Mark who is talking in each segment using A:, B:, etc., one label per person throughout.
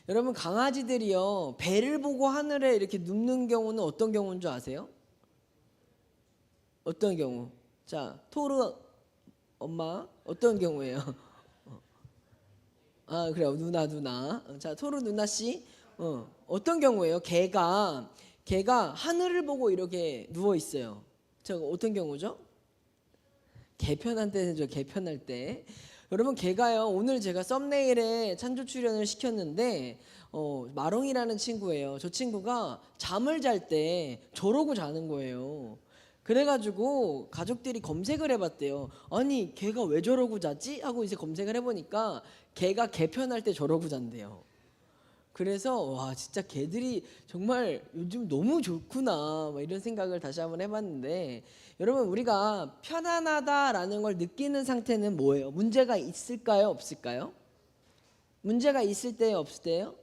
A: 여러분 강아지들이요 배를 보고 하늘에 이렇게 눕는 경우는 어떤 경우인 줄 아세요? 어떤 경우? 자, 토르 엄마 어떤 경우예요? 아 그래요 누나. 자 토르 누나 씨 어떤 경우예요? 개가 하늘을 보고 이렇게 누워 있어요. 저 어떤 경우죠? 개편할 때죠. 개편할 때. 여러분 개가요 오늘 제가 썸네일에 찬조 출연을 시켰는데 마롱이라는 친구예요. 저 친구가 잠을 잘 때 저러고 자는 거예요. 그래가지고 가족들이 검색을 해봤대요. 아니 개가 왜 저러고 자지? 하고 이제 검색을 해보니까 개가 개편할 때 저러고 잔대요. 그래서 와 진짜 개들이 정말 요즘 너무 좋구나 막 이런 생각을 다시 한번 해봤는데 여러분 우리가 편안하다라는 걸 느끼는 상태는 뭐예요? 문제가 있을까요? 없을까요? 문제가 있을 때예요? 없을 때예요?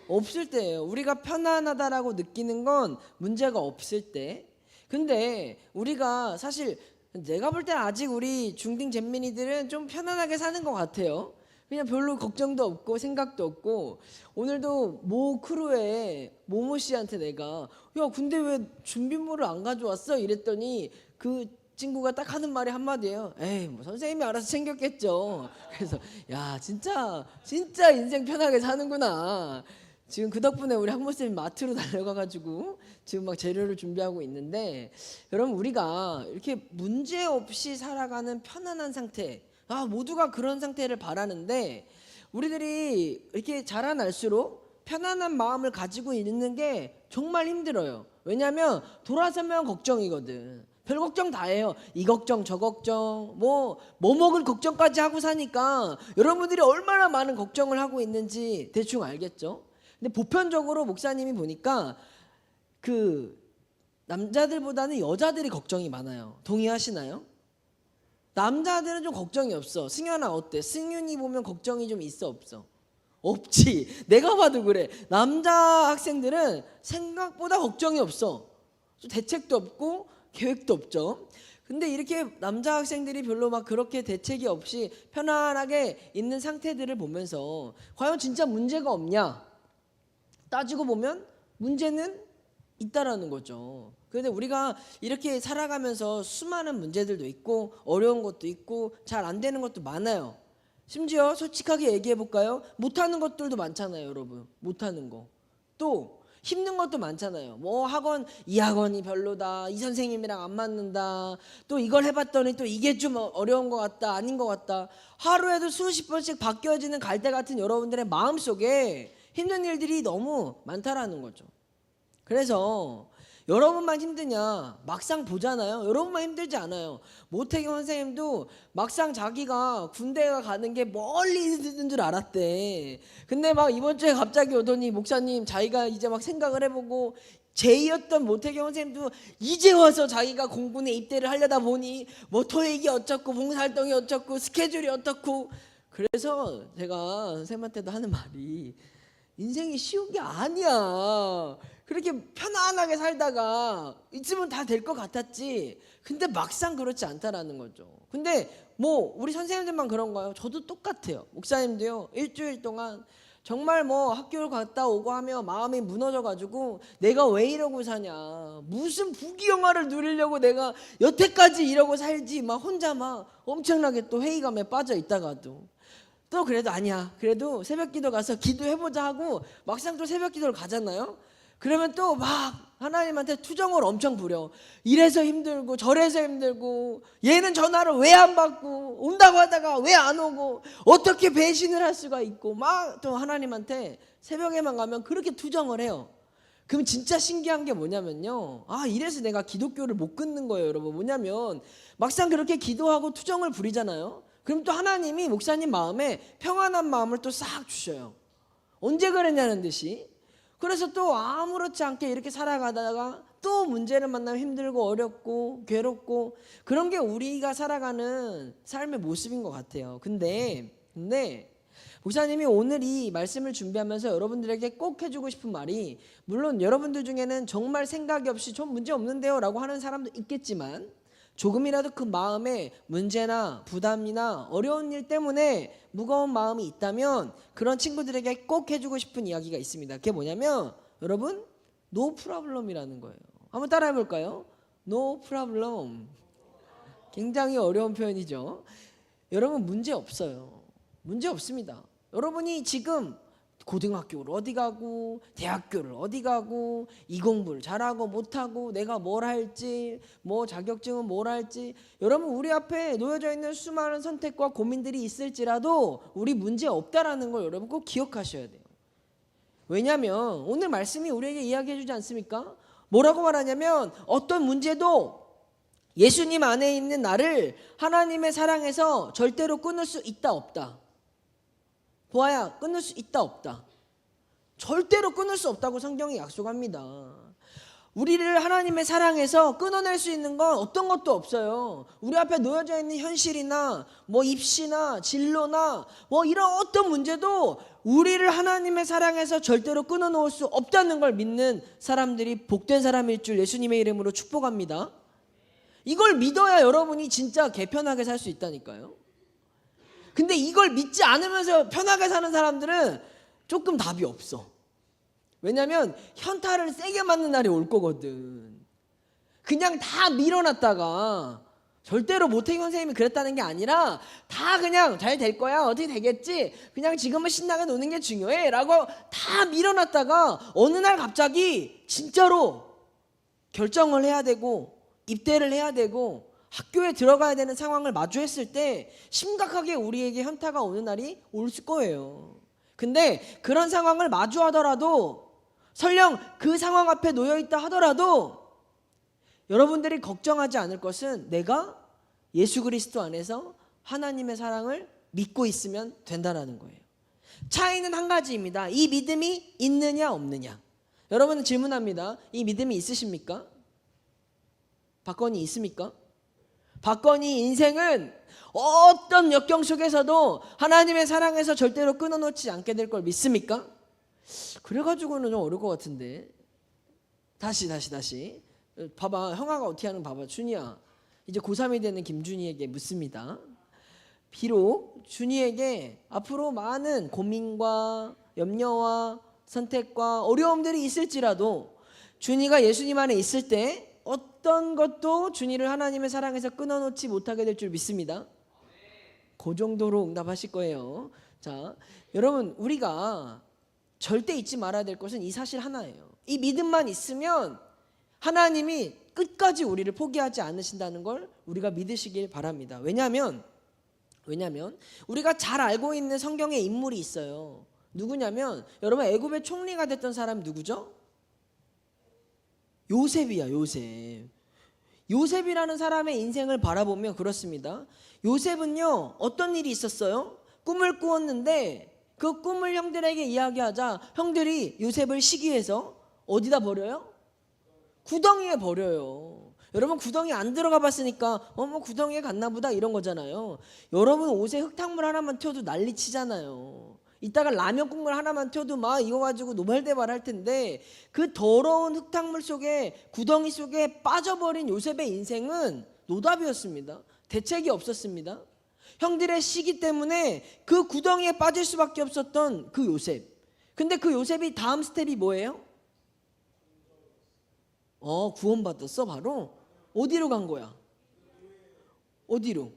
A: 없을 때예요. 우리가 편안하다라고 느끼는 건 문제가 없을 때. 근데 우리가 사실 내가 볼 때 아직 우리 중딩 잼민이들은 좀 편안하게 사는 것 같아요. 그냥 별로 걱정도 없고 생각도 없고 오늘도 모 크루에 모모 씨한테 내가 야 근데 왜 준비물을 안 가져왔어? 이랬더니 그 친구가 딱 하는 말이 한마디예요. 에이 뭐 선생님이 알아서 챙겼겠죠. 그래서 야 진짜 인생 편하게 사는구나. 지금 그 덕분에 우리 학모쌤이 마트로 달려가가지고 지금 막 재료를 준비하고 있는데 여러분 우리가 이렇게 문제 없이 살아가는 편안한 상태 모두가 그런 상태를 바라는데 우리들이 이렇게 자라날수록 편안한 마음을 가지고 있는 게 정말 힘들어요. 왜냐하면 돌아서면 걱정이거든. 별 걱정 다 해요. 이 걱정 저 걱정 뭐 먹을 걱정까지 하고 사니까 여러분들이 얼마나 많은 걱정을 하고 있는지 대충 알겠죠? 근데 보편적으로 목사님이 보니까 그 남자들보다는 여자들이 걱정이 많아요. 동의하시나요? 남자들은 좀 걱정이 없어. 승현아 어때? 승윤이 보면 걱정이 좀 있어 없어? 없지. 내가 봐도 그래. 남자 학생들은 생각보다 걱정이 없어. 대책도 없고 계획도 없죠. 근데 이렇게 남자 학생들이 별로 막 그렇게 대책이 없이 편안하게 있는 상태들을 보면서 과연 진짜 문제가 없냐? 따지고 보면 문제는 있다라는 거죠. 그런데 우리가 이렇게 살아가면서 수많은 문제들도 있고 어려운 것도 있고 잘 안 되는 것도 많아요. 심지어 솔직하게 얘기해 볼까요? 못하는 것들도 많잖아요, 여러분. 못하는 거. 또 힘든 것도 많잖아요. 뭐 학원 이 학원이 별로다. 이 선생님이랑 안 맞는다. 또 이걸 해봤더니 또 이게 좀 어려운 것 같다. 아닌 것 같다. 하루에도 수십 번씩 바뀌어지는 갈대 같은 여러분들의 마음속에 힘든 일들이 너무 많다라는 거죠. 그래서 여러분만 힘드냐? 막상 보잖아요. 여러분만 힘들지 않아요. 모태경 선생님도 막상 자기가 군대가 가는 게 멀리 있는 줄 알았대. 근데 막 이번 주에 갑자기 오더니 목사님 자기가 이제 막 생각을 해보고 제2였던 모태경 선생님도 이제 와서 자기가 공군에 입대를 하려다 보니 뭐 토익이 어쩌고 봉사활동이 어쩌고 스케줄이 어떻고 그래서 제가 선생님한테도 하는 말이 인생이 쉬운 게 아니야. 그렇게 편안하게 살다가 있으면 다 될 것 같았지. 근데 막상 그렇지 않다라는 거죠. 근데 뭐 우리 선생님들만 그런가요? 저도 똑같아요. 목사님도요. 일주일 동안 정말 뭐 학교를 갔다 오고 하며 마음이 무너져가지고 내가 왜 이러고 사냐. 무슨 부귀영화를 누리려고 내가 여태까지 이러고 살지. 막 혼자 막 엄청나게 또 회의감에 빠져 있다가도 또 그래도 아니야. 그래도 새벽기도 가서 기도해보자 하고 막상 또 새벽기도를 가잖아요. 그러면 또 막 하나님한테 투정을 엄청 부려. 이래서 힘들고 저래서 힘들고 얘는 전화를 왜 안 받고 온다고 하다가 왜 안 오고 어떻게 배신을 할 수가 있고 막 또 하나님한테 새벽에만 가면 그렇게 투정을 해요. 그럼 진짜 신기한 게 뭐냐면요. 이래서 내가 기독교를 못 끊는 거예요, 여러분. 뭐냐면 막상 그렇게 기도하고 투정을 부리잖아요. 그럼 또 하나님이 목사님 마음에 평안한 마음을 또 싹 주셔요. 언제 그랬냐는 듯이. 그래서 또 아무렇지 않게 이렇게 살아가다가 또 문제를 만나면 힘들고 어렵고 괴롭고 그런 게 우리가 살아가는 삶의 모습인 것 같아요. 근데 목사님이 오늘 이 말씀을 준비하면서 여러분들에게 꼭 해주고 싶은 말이 물론 여러분들 중에는 정말 생각이 없이 전 문제 없는데요 라고 하는 사람도 있겠지만 조금이라도 그 마음에 문제나 부담이나 어려운 일 때문에 무거운 마음이 있다면 그런 친구들에게 꼭 해주고 싶은 이야기가 있습니다. 그게 뭐냐면 여러분 no problem이라는 거예요. 한번 따라해 볼까요? No problem. 굉장히 어려운 표현이죠. 여러분 문제 없어요. 문제 없습니다. 여러분이 지금 고등학교를 어디 가고 대학교를 어디 가고 이 공부를 잘하고 못하고 내가 뭘 할지 뭐 자격증은 뭘 할지 여러분 우리 앞에 놓여져 있는 수많은 선택과 고민들이 있을지라도 우리 문제 없다라는 걸 여러분 꼭 기억하셔야 돼요. 왜냐하면 오늘 말씀이 우리에게 이야기해 주지 않습니까? 뭐라고 말하냐면 어떤 문제도 예수님 안에 있는 나를 하나님의 사랑에서 절대로 끊을 수 있다 없다. 보아야 끊을 수 있다 없다. 절대로 끊을 수 없다고 성경이 약속합니다. 우리를 하나님의 사랑에서 끊어낼 수 있는 건 어떤 것도 없어요. 우리 앞에 놓여져 있는 현실이나 뭐 입시나 진로나 뭐 이런 어떤 문제도 우리를 하나님의 사랑에서 절대로 끊어놓을 수 없다는 걸 믿는 사람들이 복된 사람일 줄 예수님의 이름으로 축복합니다. 이걸 믿어야 여러분이 진짜 개편하게 살 수 있다니까요. 근데 이걸 믿지 않으면서 편하게 사는 사람들은 조금 답이 없어. 왜냐면 현타를 세게 맞는 날이 올 거거든. 그냥 다 밀어놨다가 절대로 모태경 선생님이 그랬다는 게 아니라 다 그냥 잘 될 거야 어떻게 되겠지 그냥 지금은 신나게 노는 게 중요해 라고 다 밀어놨다가 어느 날 갑자기 진짜로 결정을 해야 되고 입대를 해야 되고 학교에 들어가야 되는 상황을 마주했을 때 심각하게 우리에게 현타가 오는 날이 올 거예요. 근데 그런 상황을 마주하더라도 설령 그 상황 앞에 놓여있다 하더라도 여러분들이 걱정하지 않을 것은 내가 예수 그리스도 안에서 하나님의 사랑을 믿고 있으면 된다는 거예요. 차이는 한 가지입니다. 이 믿음이 있느냐 없느냐. 여러분은 질문합니다. 이 믿음이 있으십니까? 박건이 있습니까? 박건이 인생은 어떤 역경 속에서도 하나님의 사랑에서 절대로 끊어놓지 않게 될 걸 믿습니까? 그래가지고는 좀 어려울 것 같은데. 다시 봐봐. 형아가 어떻게 하는 봐봐. 준이야 이제 고3이 되는 김준이에게 묻습니다. 비록 준이에게 앞으로 많은 고민과 염려와 선택과 어려움들이 있을지라도 준이가 예수님 안에 있을 때 어떤 것도 준이를 하나님의 사랑에서 끊어놓지 못하게 될 줄 믿습니다. 그 정도로 응답하실 거예요. 자, 여러분 우리가 절대 잊지 말아야 될 것은 이 사실 하나예요. 이 믿음만 있으면 하나님이 끝까지 우리를 포기하지 않으신다는 걸 우리가 믿으시길 바랍니다. 왜냐하면 우리가 잘 알고 있는 성경의 인물이 있어요. 누구냐면 여러분 애굽의 총리가 됐던 사람이 누구죠? 요셉이야. 요셉이라는 사람의 인생을 바라보면 그렇습니다. 요셉은요 어떤 일이 있었어요? 꿈을 꾸었는데 그 꿈을 형들에게 이야기하자 형들이 요셉을 시기해서 어디다 버려요? 구덩이에 버려요. 여러분 구덩이 안 들어가 봤으니까 뭐 구덩이에 갔나 보다 이런 거잖아요. 여러분 옷에 흙탕물 하나만 튀어도 난리 치잖아요. 이따가 라면 국물 하나만 튀어도 막 이거 가지고 노발대발 할 텐데 그 더러운 흙탕물 속에 구덩이 속에 빠져버린 요셉의 인생은 노답이었습니다. 대책이 없었습니다. 형들의 시기 때문에 그 구덩이에 빠질 수밖에 없었던 그 요셉. 근데 그 요셉이 다음 스텝이 뭐예요? 구원받았어 바로? 어디로 간 거야? 어디로?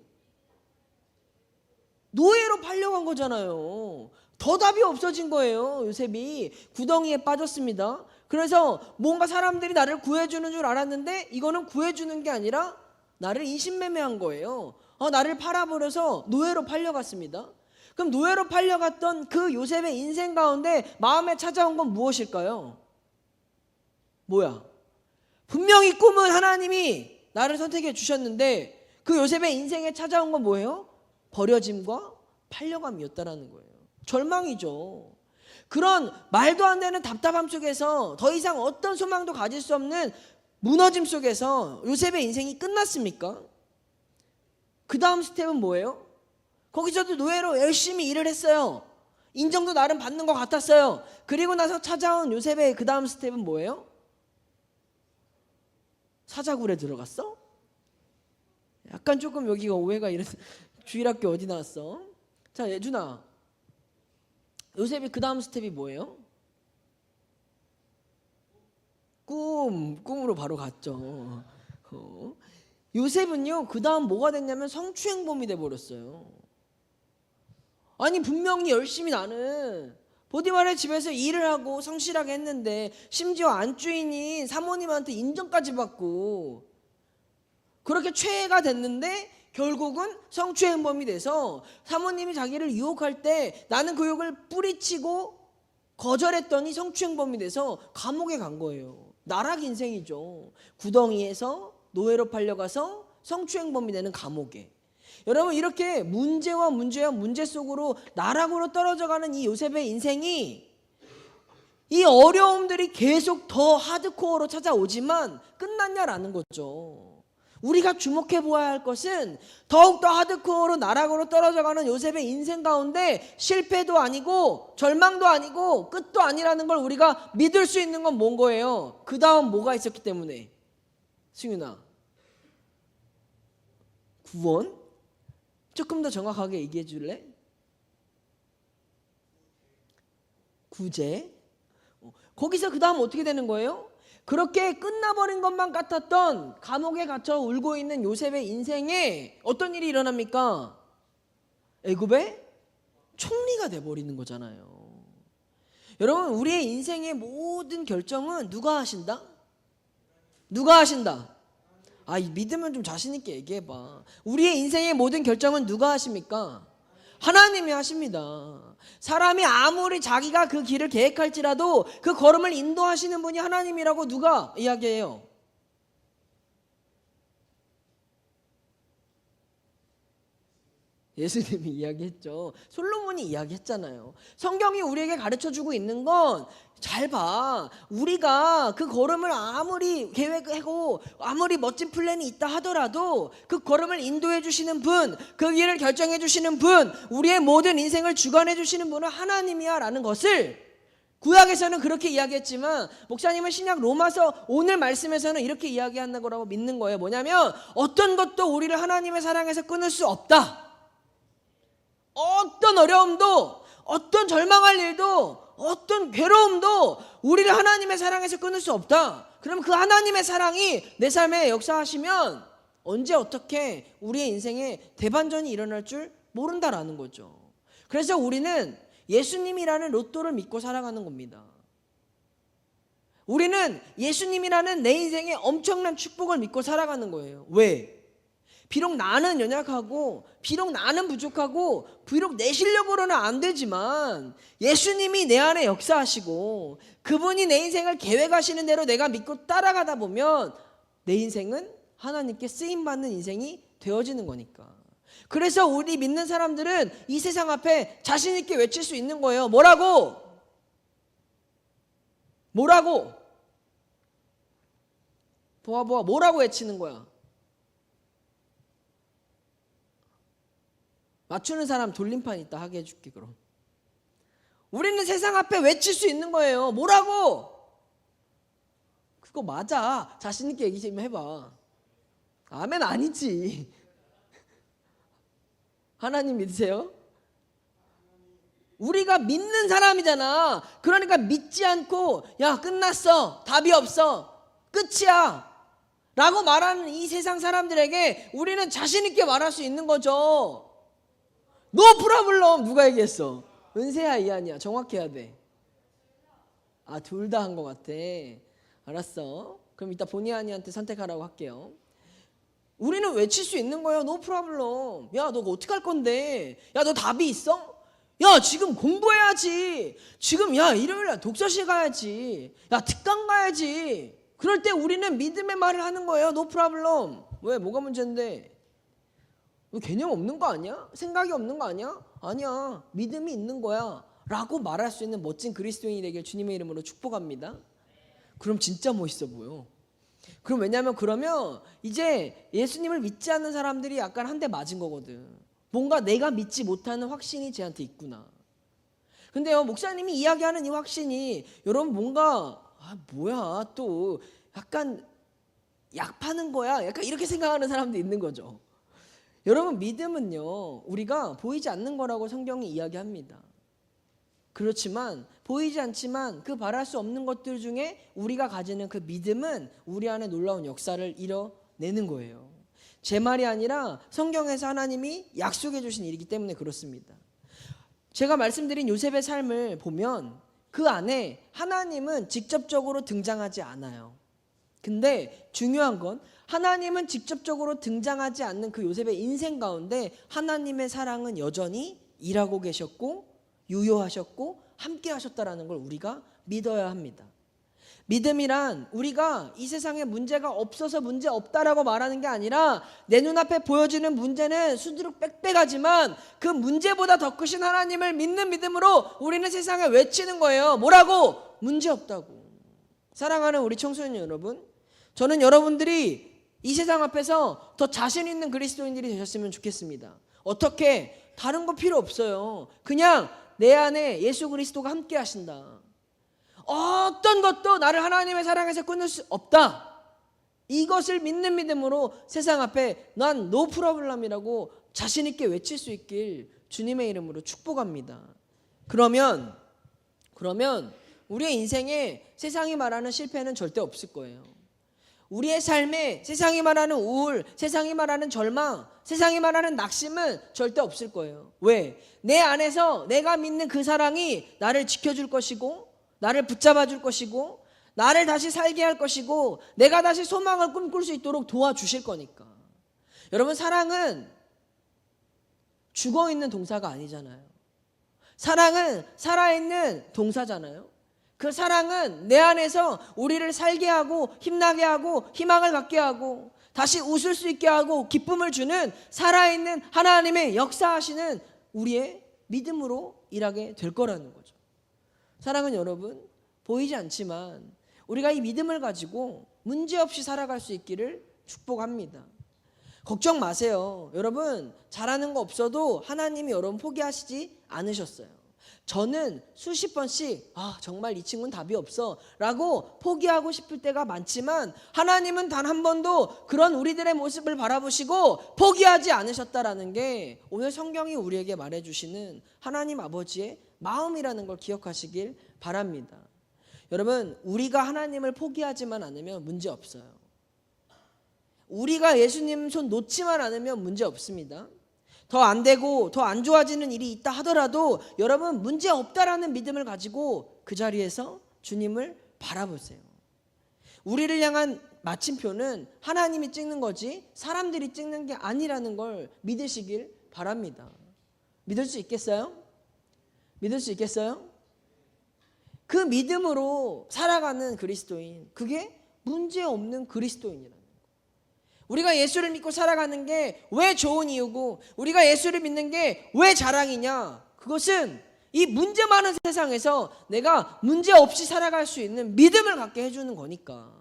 A: 노예로 팔려간 거잖아요. 더 답이 없어진 거예요. 요셉이 구덩이에 빠졌습니다. 그래서 뭔가 사람들이 나를 구해주는 줄 알았는데 이거는 구해주는 게 아니라 나를 인신매매한 거예요. 나를 팔아버려서 노예로 팔려갔습니다. 그럼 노예로 팔려갔던 그 요셉의 인생 가운데 마음에 찾아온 건 무엇일까요? 뭐야? 분명히 꿈은 하나님이 나를 선택해 주셨는데 그 요셉의 인생에 찾아온 건 뭐예요? 버려짐과 팔려감이었다라는 거예요. 절망이죠. 그런 말도 안 되는 답답함 속에서 더 이상 어떤 소망도 가질 수 없는 무너짐 속에서 요셉의 인생이 끝났습니까? 그 다음 스텝은 뭐예요? 거기서도 노예로 열심히 일을 했어요. 인정도 나름 받는 것 같았어요. 그리고 나서 찾아온 요셉의 그 다음 스텝은 뭐예요? 사자굴에 들어갔어? 약간 조금 여기가 오해가 이런. 주일학교 어디 나왔어? 자, 예준아, 요셉이 그 다음 스텝이 뭐예요? 꿈으로 바로 갔죠. 요셉은요, 그 다음 뭐가 됐냐면 성추행범이 돼버렸어요. 아니, 분명히 열심히 나는 보디발의 집에서 일을 하고 성실하게 했는데, 심지어 안주인인 사모님한테 인정까지 받고 그렇게 최애가 됐는데, 결국은 성추행범이 돼서 사모님이 자기를 유혹할 때 나는 그 욕을 뿌리치고 거절했더니 성추행범이 돼서 감옥에 간 거예요. 나락 인생이죠. 구덩이에서 노예로 팔려가서 성추행범이 되는 감옥에. 여러분, 이렇게 문제와 문제 속으로 나락으로 떨어져가는 이 요셉의 인생이, 이 어려움들이 계속 더 하드코어로 찾아오지만 끝났냐라는 거죠. 우리가 주목해 보아야 할 것은 더욱더 하드코어로 나락으로 떨어져가는 요셉의 인생 가운데 실패도 아니고 절망도 아니고 끝도 아니라는 걸 우리가 믿을 수 있는 건 뭔 거예요? 그 다음 뭐가 있었기 때문에. 승윤아, 구원? 조금 더 정확하게 얘기해 줄래? 구제. 거기서 그 다음 어떻게 되는 거예요? 그렇게 끝나버린 것만 같았던 감옥에 갇혀 울고 있는 요셉의 인생에 어떤 일이 일어납니까? 애굽의 총리가 돼버리는 거잖아요. 여러분, 우리의 인생의 모든 결정은 누가 하신다? 누가 하신다? 믿으면 좀 자신 있게 얘기해봐. 우리의 인생의 모든 결정은 누가 하십니까? 하나님이 하십니다. 사람이 아무리 자기가 그 길을 계획할지라도 그 걸음을 인도하시는 분이 하나님이라고 누가 이야기해요? 예수님이 이야기했죠. 솔로몬이 이야기했잖아요. 성경이 우리에게 가르쳐주고 있는 건, 잘 봐, 우리가 그 걸음을 아무리 계획하고 아무리 멋진 플랜이 있다 하더라도 그 걸음을 인도해 주시는 분, 그 길을 결정해 주시는 분, 우리의 모든 인생을 주관해 주시는 분은 하나님이야 라는 것을 구약에서는 그렇게 이야기했지만, 목사님은 신약 로마서 오늘 말씀에서는 이렇게 이야기하는 거라고 믿는 거예요. 뭐냐면, 어떤 것도 우리를 하나님의 사랑에서 끊을 수 없다. 어떤 어려움도, 어떤 절망할 일도, 어떤 괴로움도 우리를 하나님의 사랑에서 끊을 수 없다. 그럼 그 하나님의 사랑이 내 삶에 역사하시면 언제 어떻게 우리의 인생에 대반전이 일어날 줄 모른다라는 거죠. 그래서 우리는 예수님이라는 로또를 믿고 살아가는 겁니다. 우리는 예수님이라는 내 인생의 엄청난 축복을 믿고 살아가는 거예요. 왜? 비록 나는 연약하고, 비록 나는 부족하고, 비록 내 실력으로는 안 되지만 예수님이 내 안에 역사하시고 그분이 내 인생을 계획하시는 대로 내가 믿고 따라가다 보면 내 인생은 하나님께 쓰임받는 인생이 되어지는 거니까. 그래서 우리 믿는 사람들은 이 세상 앞에 자신 있게 외칠 수 있는 거예요. 뭐라고? 뭐라고 외치는 거야? 맞추는 사람 돌림판 있다 하게 해줄게. 그럼 우리는 세상 앞에 외칠 수 있는 거예요. 뭐라고? 그거 맞아. 자신 있게 얘기 좀 해봐. 아멘 아니지. 하나님 믿으세요? 우리가 믿는 사람이잖아. 그러니까 믿지 않고 야 끝났어, 답이 없어, 끝이야 라고 말하는 이 세상 사람들에게 우리는 자신 있게 말할 수 있는 거죠. 노 프라블럼. 누가 얘기했어? 은세야 이한이야. 정확해야 돼. 둘 다 한 것 같아. 알았어. 그럼 이따 본의 아니한테 선택하라고 할게요. 우리는 외칠 수 있는 거예요. 노 프라블럼. 야, 너 어떻게 할 건데? 야, 너 답이 있어? 야, 지금 공부해야지. 지금 야, 일요일날 독서실 가야지. 야, 특강 가야지. 그럴 때 우리는 믿음의 말을 하는 거예요. 노 프라블럼. 왜? 뭐가 문제인데? 너 개념 없는 거 아니야? 생각이 없는 거 아니야? 아니야. 믿음이 있는 거야 라고 말할 수 있는 멋진 그리스도인이 되길 주님의 이름으로 축복합니다. 그럼 진짜 멋있어 보여. 왜냐면 그러면 이제 예수님을 믿지 않는 사람들이 약간 한 대 맞은 거거든. 뭔가 내가 믿지 못하는 확신이 쟤한테 있구나. 근데요, 목사님이 이야기하는 이 확신이 여러분 뭔가 뭐야 또 약간 약 파는 거야, 약간 이렇게 생각하는 사람도 있는 거죠. 여러분, 믿음은요, 우리가 보이지 않는 거라고 성경이 이야기합니다. 그렇지만 보이지 않지만 그 바랄 수 없는 것들 중에 우리가 가지는 그 믿음은 우리 안에 놀라운 역사를 이뤄내는 거예요. 제 말이 아니라 성경에서 하나님이 약속해 주신 일이기 때문에 그렇습니다. 제가 말씀드린 요셉의 삶을 보면 그 안에 하나님은 직접적으로 등장하지 않아요. 근데 중요한 건 하나님은 직접적으로 등장하지 않는 그 요셉의 인생 가운데 하나님의 사랑은 여전히 일하고 계셨고 유효하셨고 함께 하셨다라는 걸 우리가 믿어야 합니다. 믿음이란 우리가 이 세상에 문제가 없어서 문제 없다라고 말하는 게 아니라 내 눈앞에 보여지는 문제는 수두룩 빽빽하지만 그 문제보다 더 크신 하나님을 믿는 믿음으로 우리는 세상에 외치는 거예요. 뭐라고? 문제 없다고. 사랑하는 우리 청소년 여러분, 저는 여러분들이 이 세상 앞에서 더 자신 있는 그리스도인들이 되셨으면 좋겠습니다. 어떻게? 다른 거 필요 없어요. 그냥 내 안에 예수 그리스도가 함께 하신다. 어떤 것도 나를 하나님의 사랑에서 끊을 수 없다. 이것을 믿는 믿음으로 세상 앞에 난 노 프로블럼이라고 자신 있게 외칠 수 있길 주님의 이름으로 축복합니다. 그러면 우리의 인생에 세상이 말하는 실패는 절대 없을 거예요. 우리의 삶에 세상이 말하는 우울, 세상이 말하는 절망, 세상이 말하는 낙심은 절대 없을 거예요. 왜? 내 안에서 내가 믿는 그 사랑이 나를 지켜줄 것이고 나를 붙잡아 줄 것이고 나를 다시 살게 할 것이고 내가 다시 소망을 꿈꿀 수 있도록 도와주실 거니까. 여러분, 사랑은 죽어있는 동사가 아니잖아요. 사랑은 살아있는 동사잖아요. 그 사랑은 내 안에서 우리를 살게 하고 힘나게 하고 희망을 갖게 하고 다시 웃을 수 있게 하고 기쁨을 주는 살아있는 하나님의 역사하시는 우리의 믿음으로 일하게 될 거라는 거죠. 사랑은 여러분, 보이지 않지만 우리가 이 믿음을 가지고 문제없이 살아갈 수 있기를 축복합니다. 걱정 마세요. 여러분, 잘하는 거 없어도 하나님이 여러분 포기하시지 않으셨어요. 저는 수십 번씩 정말 이 친구는 답이 없어 라고 포기하고 싶을 때가 많지만 하나님은 단 한 번도 그런 우리들의 모습을 바라보시고 포기하지 않으셨다라는 게 오늘 성경이 우리에게 말해주시는 하나님 아버지의 마음이라는 걸 기억하시길 바랍니다. 여러분, 우리가 하나님을 포기하지만 않으면 문제 없어요. 우리가 예수님 손 놓지만 않으면 문제 없습니다. 더 안 되고 더 안 좋아지는 일이 있다 하더라도 여러분, 문제 없다라는 믿음을 가지고 그 자리에서 주님을 바라보세요. 우리를 향한 마침표는 하나님이 찍는 거지 사람들이 찍는 게 아니라는 걸 믿으시길 바랍니다. 믿을 수 있겠어요? 믿을 수 있겠어요? 그 믿음으로 살아가는 그리스도인, 그게 문제없는 그리스도인이라는 거예요. 우리가 예수를 믿고 살아가는 게 왜 좋은 이유고 우리가 예수를 믿는 게 왜 자랑이냐, 그것은 이 문제 많은 세상에서 내가 문제 없이 살아갈 수 있는 믿음을 갖게 해주는 거니까.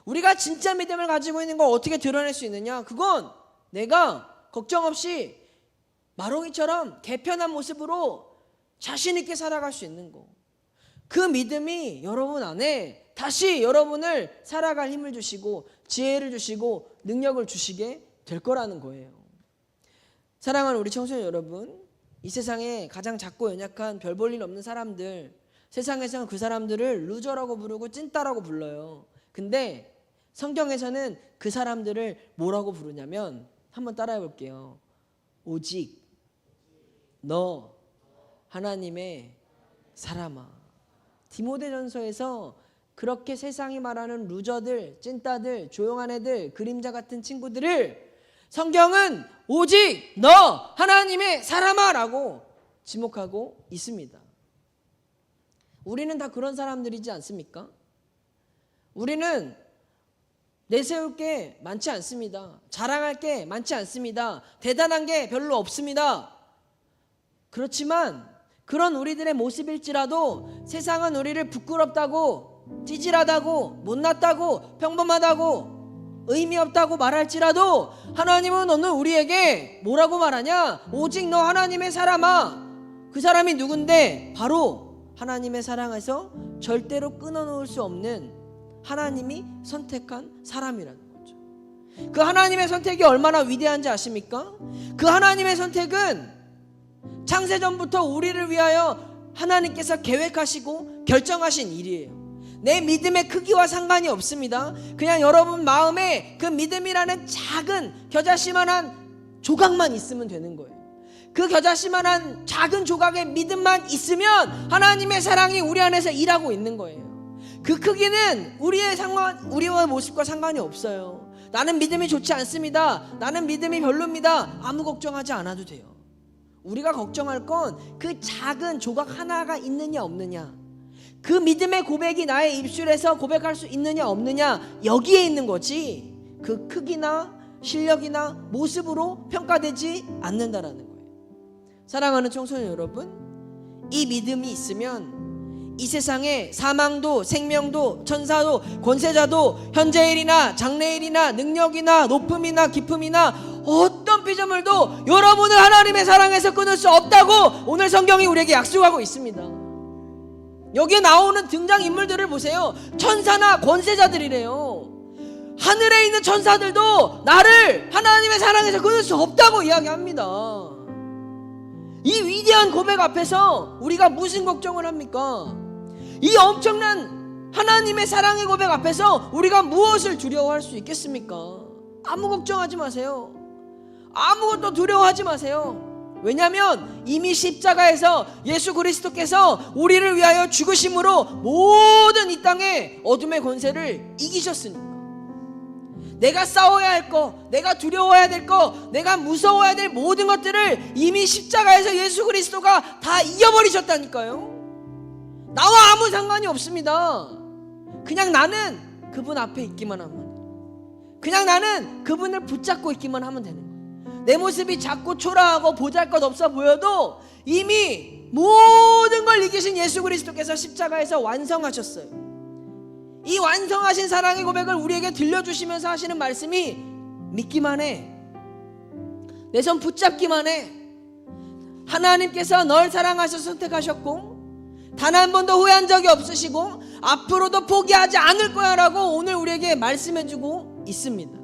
A: 우리가 진짜 믿음을 가지고 있는 걸 어떻게 드러낼 수 있느냐, 그건 내가 걱정 없이 마롱이처럼 개편한 모습으로 자신 있게 살아갈 수 있는 거. 그 믿음이 여러분 안에 다시 여러분을 살아갈 힘을 주시고 지혜를 주시고 능력을 주시게 될 거라는 거예요. 사랑하는 우리 청소년 여러분, 이 세상에 가장 작고 연약한 별 볼 일 없는 사람들, 세상에서는 그 사람들을 루저라고 부르고 찐따라고 불러요. 근데 성경에서는 그 사람들을 뭐라고 부르냐면, 한번 따라해 볼게요. 오직 너 하나님의 사람아. 디모데전서에서 그렇게 세상이 말하는 루저들, 찐따들, 조용한 애들, 그림자 같은 친구들을 성경은 오직 너 하나님의 사람아 라고 지목하고 있습니다. 우리는 다 그런 사람들이지 않습니까? 우리는 내세울 게 많지 않습니다. 자랑할 게 많지 않습니다. 대단한 게 별로 없습니다. 그렇지만 그런 우리들의 모습일지라도 세상은 우리를 부끄럽다고, 찌질하다고, 못났다고, 평범하다고, 의미 없다고 말할지라도 하나님은 오늘 우리에게 뭐라고 말하냐? 오직 너 하나님의 사람아. 그 사람이 누군데? 바로 하나님의 사랑에서 절대로 끊어놓을 수 없는 하나님이 선택한 사람이라는 거죠. 그 하나님의 선택이 얼마나 위대한지 아십니까? 그 하나님의 선택은 창세전부터 우리를 위하여 하나님께서 계획하시고 결정하신 일이에요. 내 믿음의 크기와 상관이 없습니다. 그냥 여러분 마음에 그 믿음이라는 작은 겨자씨만한 조각만 있으면 되는 거예요. 그 겨자씨만한 작은 조각의 믿음만 있으면 하나님의 사랑이 우리 안에서 일하고 있는 거예요. 그 크기는 우리와 모습과 상관이 없어요. 나는 믿음이 좋지 않습니다. 나는 믿음이 별로입니다. 아무 걱정하지 않아도 돼요. 우리가 걱정할 건 그 작은 조각 하나가 있느냐 없느냐, 그 믿음의 고백이 나의 입술에서 고백할 수 있느냐 없느냐, 여기에 있는 거지 그 크기나 실력이나 모습으로 평가되지 않는다라는 거예요. 사랑하는 청소년 여러분, 이 믿음이 있으면 이 세상에 사망도 생명도 천사도 권세자도 현재일이나 장래일이나 능력이나 높음이나 깊음이나 어떤 피조물도 여러분을 하나님의 사랑에서 끊을 수 없다고 오늘 성경이 우리에게 약속하고 있습니다. 여기에 나오는 등장인물들을 보세요. 천사나 권세자들이래요. 하늘에 있는 천사들도 나를 하나님의 사랑에서 끊을 수 없다고 이야기합니다. 이 위대한 고백 앞에서 우리가 무슨 걱정을 합니까? 이 엄청난 하나님의 사랑의 고백 앞에서 우리가 무엇을 두려워할 수 있겠습니까? 아무 걱정하지 마세요. 아무것도 두려워하지 마세요. 왜냐하면 이미 십자가에서 예수 그리스도께서 우리를 위하여 죽으심으로 모든 이 땅의 어둠의 권세를 이기셨으니까. 내가 싸워야 할 거, 내가 두려워해야 될 거, 내가 무서워해야 될 모든 것들을 이미 십자가에서 예수 그리스도가 다 이겨버리셨다니까요. 나와 아무 상관이 없습니다. 그냥 나는 그분 앞에 있기만 하면, 그냥 나는 그분을 붙잡고 있기만 하면 되는 거예요. 내 모습이 작고 초라하고 보잘것없어 보여도 이미 모든 걸 이기신 예수 그리스도께서 십자가에서 완성하셨어요. 이 완성하신 사랑의 고백을 우리에게 들려주시면서 하시는 말씀이 믿기만 해. 내 손 붙잡기만 해. 하나님께서 널 사랑하셔서 선택하셨고 단 한 번도 후회한 적이 없으시고 앞으로도 포기하지 않을 거야 라고 오늘 우리에게 말씀해주고 있습니다.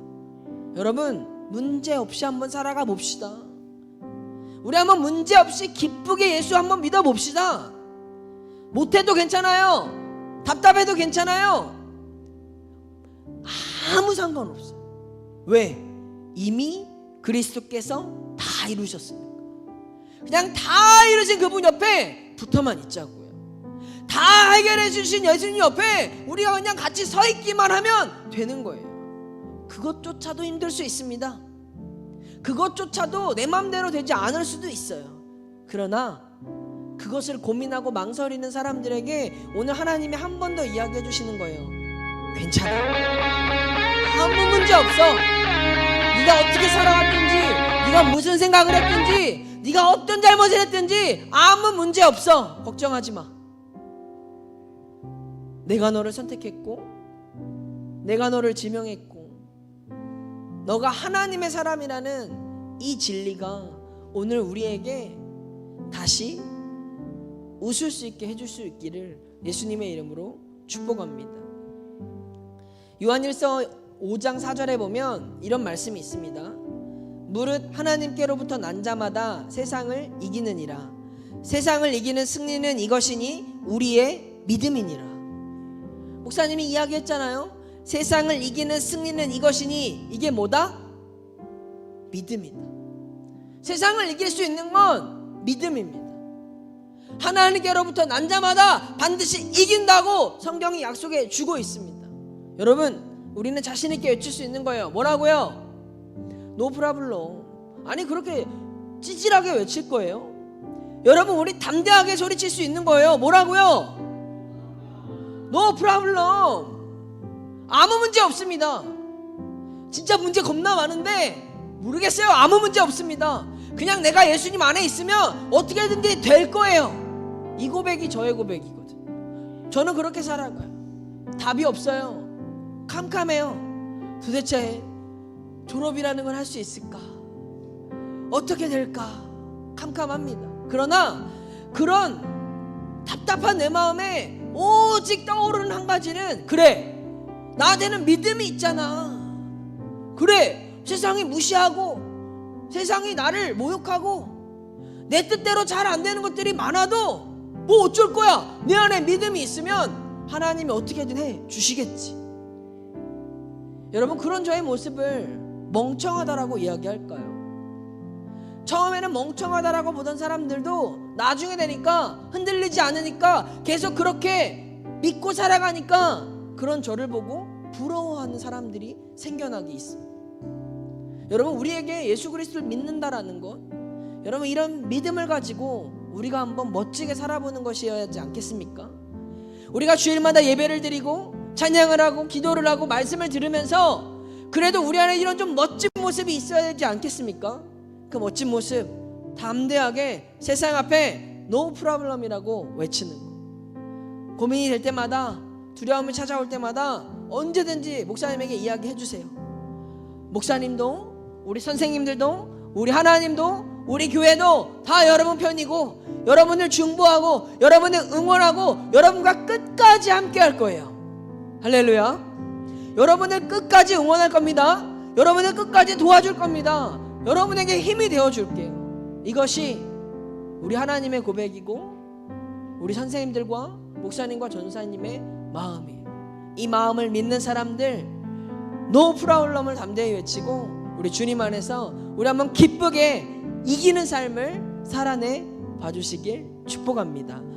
A: 여러분, 문제 없이 한번 살아가 봅시다. 우리 한번 문제 없이 기쁘게 예수 한번 믿어 봅시다. 못해도 괜찮아요. 답답해도 괜찮아요. 아무 상관없어요. 왜? 이미 그리스도께서 다 이루셨으니까. 그냥 다 이루신 그분 옆에 붙어만 있자고요. 다 해결해 주신 예수님 옆에 우리가 그냥 같이 서 있기만 하면 되는 거예요. 그것조차도 힘들 수 있습니다. 그것조차도 내 맘대로 되지 않을 수도 있어요. 그러나 그것을 고민하고 망설이는 사람들에게 오늘 하나님이 한 번 더 이야기해 주시는 거예요. 괜찮아. 아무 문제 없어. 네가 어떻게 살아왔든지, 네가 무슨 생각을 했든지, 네가 어떤 잘못을 했든지 아무 문제 없어. 걱정하지 마. 내가 너를 선택했고 내가 너를 지명했고 너가 하나님의 사람이라는 이 진리가 오늘 우리에게 다시 웃을 수 있게 해줄 수 있기를 예수님의 이름으로 축복합니다. 요한일서 5장 4절에 보면 이런 말씀이 있습니다. 무릇 하나님께로부터 난 자마다 세상을 이기느니라. 세상을 이기는 승리는 이것이니 우리의 믿음이니라. 목사님이 이야기했잖아요. 세상을 이기는 승리는 이것이니, 이게 뭐다? 믿음이다. 세상을 이길 수 있는 건 믿음입니다. 하나님께로부터 난 자마다 반드시 이긴다고 성경이 약속해 주고 있습니다. 여러분, 우리는 자신 있게 외칠 수 있는 거예요. 뭐라고요? No problem. 아니, 그렇게 찌질하게 외칠 거예요? 여러분, 우리 담대하게 소리칠 수 있는 거예요. 뭐라고요? No problem. 아무 문제 없습니다. 진짜 문제 겁나 많은데 모르겠어요. 아무 문제 없습니다. 그냥 내가 예수님 안에 있으면 어떻게든지 될 거예요. 이 고백이 저의 고백이거든. 저는 그렇게 살아가요. 답이 없어요. 캄캄해요. 도대체 졸업이라는 걸 할 수 있을까? 어떻게 될까? 캄캄합니다. 그러나 그런 답답한 내 마음에 오직 떠오르는 한 가지는, 그래, 나한테는 믿음이 있잖아. 그래, 세상이 무시하고 세상이 나를 모욕하고 내 뜻대로 잘 안 되는 것들이 많아도 뭐 어쩔 거야. 내 안에 믿음이 있으면 하나님이 어떻게든 해 주시겠지. 여러분, 그런 저의 모습을 멍청하다라고 이야기할까요? 처음에는 멍청하다라고 보던 사람들도 나중에 되니까 흔들리지 않으니까 계속 그렇게 믿고 살아가니까 그런 저를 보고 부러워하는 사람들이 생겨나게 있습니다. 여러분, 우리에게 예수 그리스도를 믿는다라는 것, 여러분 이런 믿음을 가지고 우리가 한번 멋지게 살아보는 것이어야지 않겠습니까? 우리가 주일마다 예배를 드리고 찬양을 하고 기도를 하고 말씀을 들으면서 그래도 우리 안에 이런 좀 멋진 모습이 있어야 되지 않겠습니까? 그 멋진 모습, 담대하게 세상 앞에 No problem이라고 외치는 거. 고민이 될 때마다, 두려움이 찾아올 때마다 언제든지 목사님에게 이야기해 주세요. 목사님도, 우리 선생님들도, 우리 하나님도, 우리 교회도 다 여러분 편이고 여러분을 중보하고 여러분을 응원하고 여러분과 끝까지 함께 할 거예요. 할렐루야. 여러분을 끝까지 응원할 겁니다. 여러분을 끝까지 도와줄 겁니다. 여러분에게 힘이 되어줄게요. 이것이 우리 하나님의 고백이고 우리 선생님들과 목사님과 전사님의 마음이에요. 이 마음을 믿는 사람들 노 프라울럼을 담대히 외치고 우리 주님 안에서 우리 한번 기쁘게 이기는 삶을 살아내 봐주시길 축복합니다.